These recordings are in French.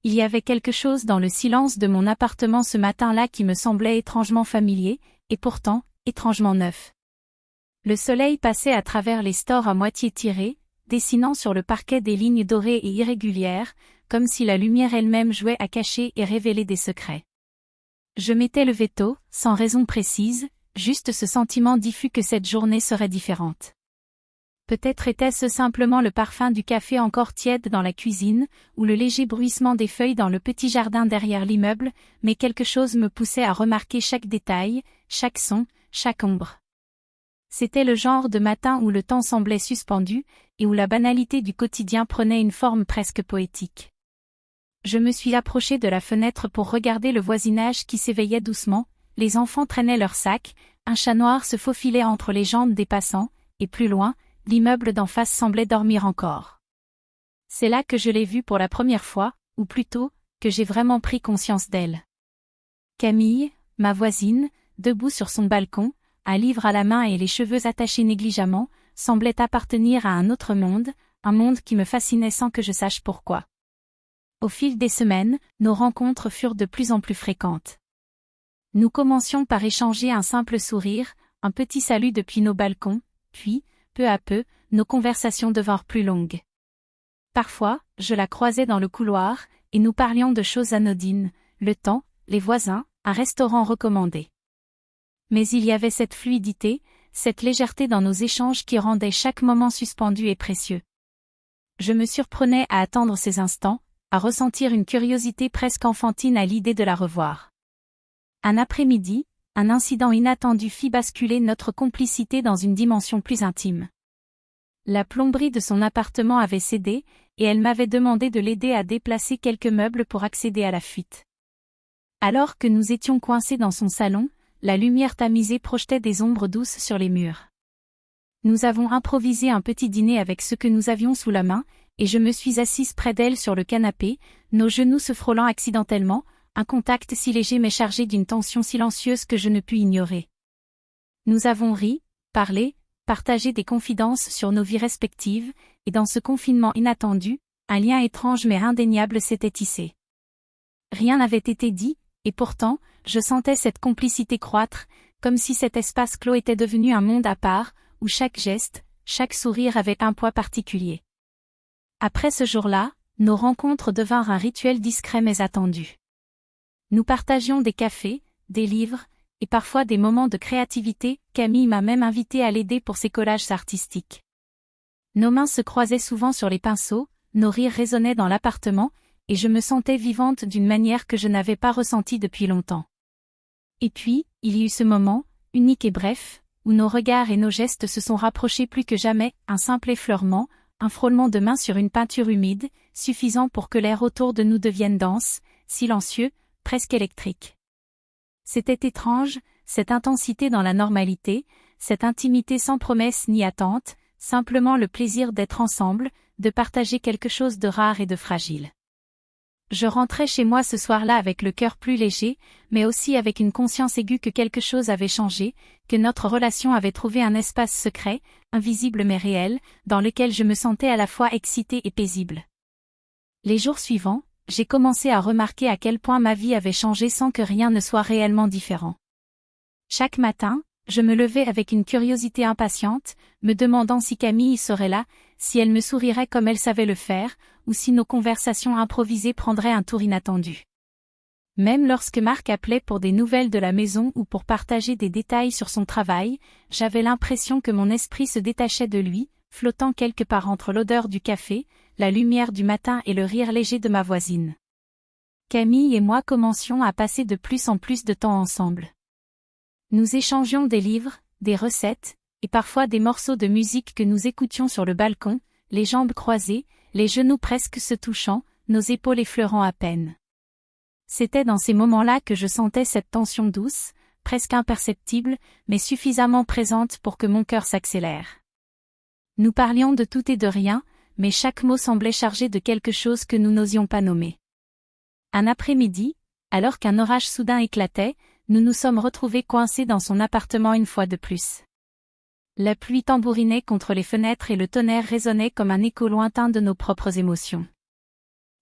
Il y avait quelque chose dans le silence de mon appartement ce matin-là qui me semblait étrangement familier, et pourtant, étrangement neuf. Le soleil passait à travers les stores à moitié tirés, dessinant sur le parquet des lignes dorées et irrégulières, comme si la lumière elle-même jouait à cacher et révéler des secrets. Je m'étais levé tôt, sans raison précise, juste ce sentiment diffus que cette journée serait différente. Peut-être était-ce simplement le parfum du café encore tiède dans la cuisine, ou le léger bruissement des feuilles dans le petit jardin derrière l'immeuble, mais quelque chose me poussait à remarquer chaque détail, chaque son, chaque ombre. C'était le genre de matin où le temps semblait suspendu, et où la banalité du quotidien prenait une forme presque poétique. Je me suis approchée de la fenêtre pour regarder le voisinage qui s'éveillait doucement, les enfants traînaient leurs sacs, un chat noir se faufilait entre les jambes des passants, et plus loin, l'immeuble d'en face semblait dormir encore. C'est là que je l'ai vue pour la première fois, ou plutôt, que j'ai vraiment pris conscience d'elle. Camille, ma voisine, debout sur son balcon, un livre à la main et les cheveux attachés négligemment, semblait appartenir à un autre monde, un monde qui me fascinait sans que je sache pourquoi. Au fil des semaines, nos rencontres furent de plus en plus fréquentes. Nous commencions par échanger un simple sourire, un petit salut depuis nos balcons, puis, peu à peu, nos conversations devinrent plus longues. Parfois, je la croisais dans le couloir, et nous parlions de choses anodines, le temps, les voisins, un restaurant recommandé. Mais il y avait cette fluidité, cette légèreté dans nos échanges qui rendaient chaque moment suspendu et précieux. Je me surprenais à attendre ces instants, à ressentir une curiosité presque enfantine à l'idée de la revoir. Un après-midi, un incident inattendu fit basculer notre complicité dans une dimension plus intime. La plomberie de son appartement avait cédé, et elle m'avait demandé de l'aider à déplacer quelques meubles pour accéder à la fuite. Alors que nous étions coincés dans son salon, la lumière tamisée projetait des ombres douces sur les murs. Nous avons improvisé un petit dîner avec ce que nous avions sous la main, et je me suis assise près d'elle sur le canapé, nos genoux se frôlant accidentellement, un contact si léger mais chargé d'une tension silencieuse que je ne pus ignorer. Nous avons ri, parlé, partagé des confidences sur nos vies respectives, et dans ce confinement inattendu, un lien étrange mais indéniable s'était tissé. Rien n'avait été dit, et pourtant, je sentais cette complicité croître, comme si cet espace clos était devenu un monde à part, où chaque geste, chaque sourire avait un poids particulier. Après ce jour-là, nos rencontres devinrent un rituel discret mais attendu. Nous partagions des cafés, des livres, et parfois des moments de créativité. Camille m'a même invité à l'aider pour ses collages artistiques. Nos mains se croisaient souvent sur les pinceaux, nos rires résonnaient dans l'appartement, et je me sentais vivante d'une manière que je n'avais pas ressentie depuis longtemps. Et puis, il y eut ce moment, unique et bref, où nos regards et nos gestes se sont rapprochés plus que jamais, un simple effleurement, un frôlement de main sur une peinture humide, suffisant pour que l'air autour de nous devienne dense, silencieux, presque électrique. C'était étrange, cette intensité dans la normalité, cette intimité sans promesse ni attente, simplement le plaisir d'être ensemble, de partager quelque chose de rare et de fragile. Je rentrais chez moi ce soir-là avec le cœur plus léger, mais aussi avec une conscience aiguë que quelque chose avait changé, que notre relation avait trouvé un espace secret, invisible mais réel, dans lequel je me sentais à la fois excitée et paisible. Les jours suivants, j'ai commencé à remarquer à quel point ma vie avait changé sans que rien ne soit réellement différent. Chaque matin, je me levais avec une curiosité impatiente, me demandant si Camille serait là, si elle me sourirait comme elle savait le faire, ou si nos conversations improvisées prendraient un tour inattendu. Même lorsque Marc appelait pour des nouvelles de la maison ou pour partager des détails sur son travail, j'avais l'impression que mon esprit se détachait de lui, flottant quelque part entre l'odeur du café, la lumière du matin et le rire léger de ma voisine. Camille et moi commencions à passer de plus en plus de temps ensemble. Nous échangions des livres, des recettes, et parfois des morceaux de musique que nous écoutions sur le balcon, les jambes croisées, les genoux presque se touchant, nos épaules effleurant à peine. C'était dans ces moments-là que je sentais cette tension douce, presque imperceptible, mais suffisamment présente pour que mon cœur s'accélère. Nous parlions de tout et de rien, mais chaque mot semblait chargé de quelque chose que nous n'osions pas nommer. Un après-midi, alors qu'un orage soudain éclatait, nous nous sommes retrouvés coincés dans son appartement une fois de plus. La pluie tambourinait contre les fenêtres et le tonnerre résonnait comme un écho lointain de nos propres émotions.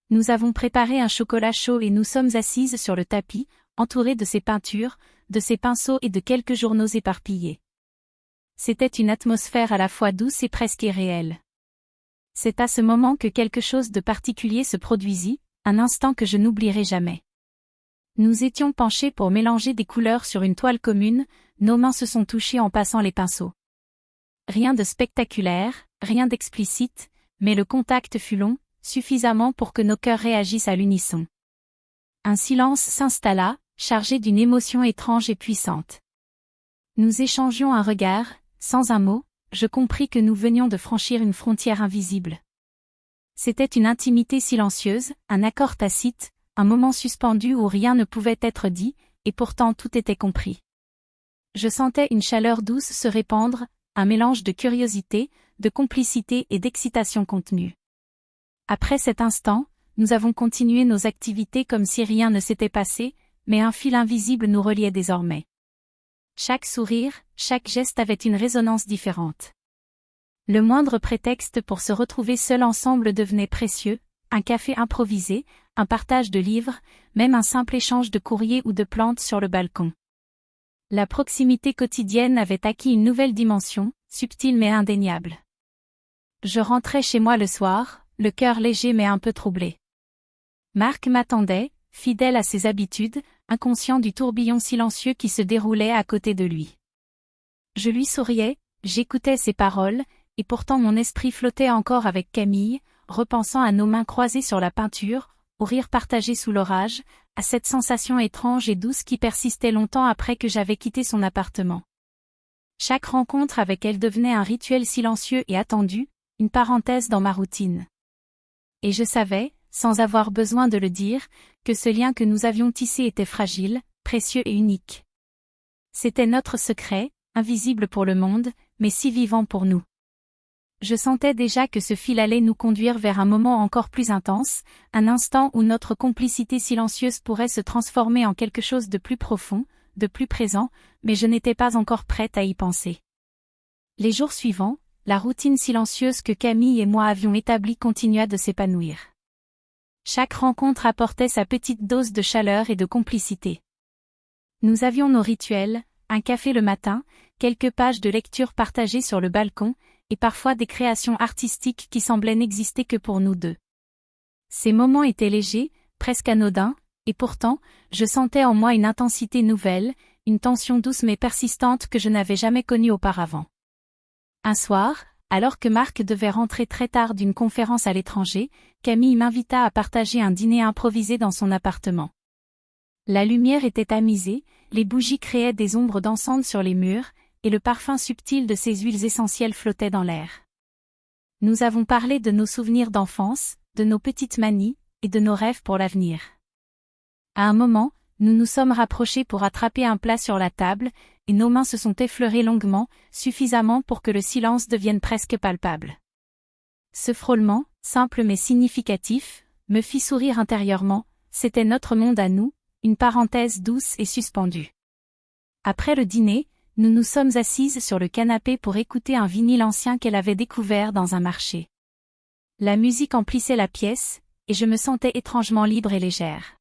Nous avons préparé un chocolat chaud et nous sommes assises sur le tapis, entourées de ses peintures, de ses pinceaux et de quelques journaux éparpillés. C'était une atmosphère à la fois douce et presque irréelle. C'est à ce moment que quelque chose de particulier se produisit, un instant que je n'oublierai jamais. Nous étions penchés pour mélanger des couleurs sur une toile commune, nos mains se sont touchées en passant les pinceaux. Rien de spectaculaire, rien d'explicite, mais le contact fut long, suffisamment pour que nos cœurs réagissent à l'unisson. Un silence s'installa, chargé d'une émotion étrange et puissante. Nous échangions un regard, sans un mot, je compris que nous venions de franchir une frontière invisible. C'était une intimité silencieuse, un accord tacite, un moment suspendu où rien ne pouvait être dit, et pourtant tout était compris. Je sentais une chaleur douce se répandre, un mélange de curiosité, de complicité et d'excitation contenue. Après cet instant, nous avons continué nos activités comme si rien ne s'était passé, mais un fil invisible nous reliait désormais. Chaque sourire, chaque geste avait une résonance différente. Le moindre prétexte pour se retrouver seuls ensemble devenait précieux, un café improvisé, un partage de livres, même un simple échange de courriers ou de plantes sur le balcon. La proximité quotidienne avait acquis une nouvelle dimension, subtile mais indéniable. Je rentrais chez moi le soir, le cœur léger mais un peu troublé. Marc m'attendait, fidèle à ses habitudes, inconscient du tourbillon silencieux qui se déroulait à côté de lui. Je lui souriais, j'écoutais ses paroles, et pourtant mon esprit flottait encore avec Camille, repensant à nos mains croisées sur la peinture, au rire partagé sous l'orage, à cette sensation étrange et douce qui persistait longtemps après que j'avais quitté son appartement. Chaque rencontre avec elle devenait un rituel silencieux et attendu, une parenthèse dans ma routine. Et je savais, sans avoir besoin de le dire, que ce lien que nous avions tissé était fragile, précieux et unique. C'était notre secret, invisible pour le monde, mais si vivant pour nous. Je sentais déjà que ce fil allait nous conduire vers un moment encore plus intense, un instant où notre complicité silencieuse pourrait se transformer en quelque chose de plus profond, de plus présent, mais je n'étais pas encore prête à y penser. Les jours suivants, la routine silencieuse que Camille et moi avions établie continua de s'épanouir. Chaque rencontre apportait sa petite dose de chaleur et de complicité. Nous avions nos rituels, un café le matin, quelques pages de lecture partagées sur le balcon, et parfois des créations artistiques qui semblaient n'exister que pour nous deux. Ces moments étaient légers, presque anodins, et pourtant, je sentais en moi une intensité nouvelle, une tension douce mais persistante que je n'avais jamais connue auparavant. Un soir, alors que Marc devait rentrer très tard d'une conférence à l'étranger, Camille m'invita à partager un dîner improvisé dans son appartement. La lumière était tamisée, les bougies créaient des ombres dansantes sur les murs, et le parfum subtil de ces huiles essentielles flottait dans l'air. Nous avons parlé de nos souvenirs d'enfance, de nos petites manies, et de nos rêves pour l'avenir. À un moment, nous nous sommes rapprochés pour attraper un plat sur la table, et nos mains se sont effleurées longuement, suffisamment pour que le silence devienne presque palpable. Ce frôlement, simple mais significatif, me fit sourire intérieurement, c'était notre monde à nous, une parenthèse douce et suspendue. Après le dîner, nous nous sommes assises sur le canapé pour écouter un vinyle ancien qu'elle avait découvert dans un marché. La musique emplissait la pièce, et je me sentais étrangement libre et légère.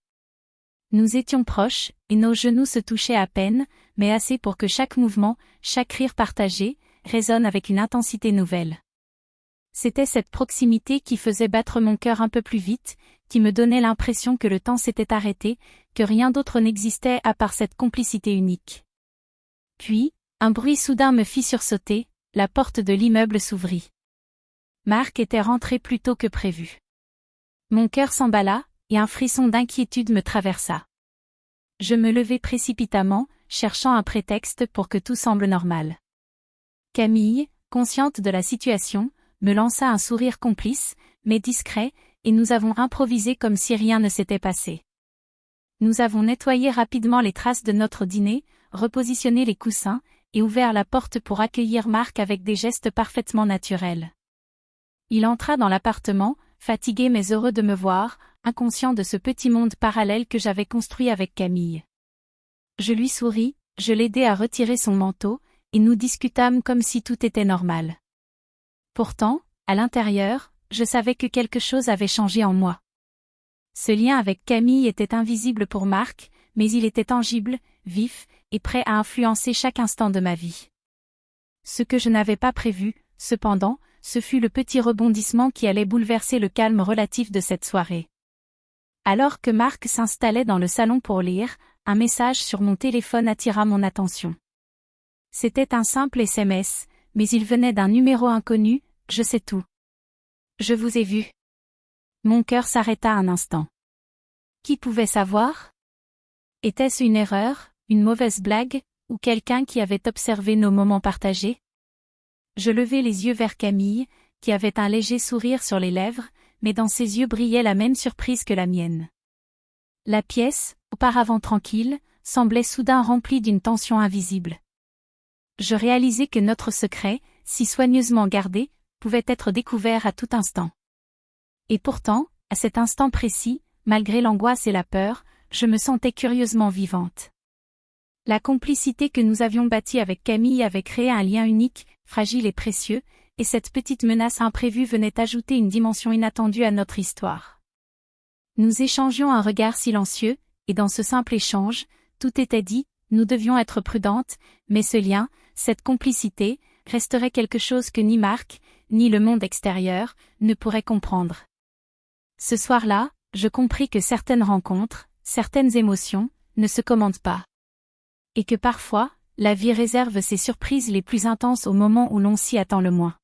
Nous étions proches, et nos genoux se touchaient à peine, mais assez pour que chaque mouvement, chaque rire partagé, résonne avec une intensité nouvelle. C'était cette proximité qui faisait battre mon cœur un peu plus vite, qui me donnait l'impression que le temps s'était arrêté, que rien d'autre n'existait à part cette complicité unique. Puis, un bruit soudain me fit sursauter, la porte de l'immeuble s'ouvrit. Marc était rentré plus tôt que prévu. Mon cœur s'emballa, et un frisson d'inquiétude me traversa. Je me levai précipitamment, cherchant un prétexte pour que tout semble normal. Camille, consciente de la situation, me lança un sourire complice, mais discret, et nous avons improvisé comme si rien ne s'était passé. Nous avons nettoyé rapidement les traces de notre dîner, repositionné les coussins, et ouvert la porte pour accueillir Marc avec des gestes parfaitement naturels. Il entra dans l'appartement, fatigué mais heureux de me voir, inconscient de ce petit monde parallèle que j'avais construit avec Camille. Je lui souris, je l'aidai à retirer son manteau, et nous discutâmes comme si tout était normal. Pourtant, à l'intérieur, je savais que quelque chose avait changé en moi. Ce lien avec Camille était invisible pour Marc, mais il était tangible, vif, et prêt à influencer chaque instant de ma vie. Ce que je n'avais pas prévu, cependant, ce fut le petit rebondissement qui allait bouleverser le calme relatif de cette soirée. Alors que Marc s'installait dans le salon pour lire, un message sur mon téléphone attira mon attention. C'était un simple SMS, mais il venait d'un numéro inconnu, je sais tout. Je vous ai vu. Mon cœur s'arrêta un instant. Qui pouvait savoir? Était-ce une erreur, une mauvaise blague, ou quelqu'un qui avait observé nos moments partagés? Je levai les yeux vers Camille, qui avait un léger sourire sur les lèvres, mais dans ses yeux brillait la même surprise que la mienne. La pièce, auparavant tranquille, semblait soudain remplie d'une tension invisible. Je réalisai que notre secret, si soigneusement gardé, pouvait être découvert à tout instant. Et pourtant, à cet instant précis, malgré l'angoisse et la peur, je me sentais curieusement vivante. La complicité que nous avions bâtie avec Camille avait créé un lien unique, fragile et précieux, et cette petite menace imprévue venait ajouter une dimension inattendue à notre histoire. Nous échangions un regard silencieux, et dans ce simple échange, tout était dit, nous devions être prudentes, mais ce lien, cette complicité, resterait quelque chose que ni Marc, ni le monde extérieur, ne pourraient comprendre. Ce soir-là, je compris que certaines rencontres, certaines émotions, ne se commandent pas. Et que parfois, la vie réserve ses surprises les plus intenses au moment où l'on s'y attend le moins.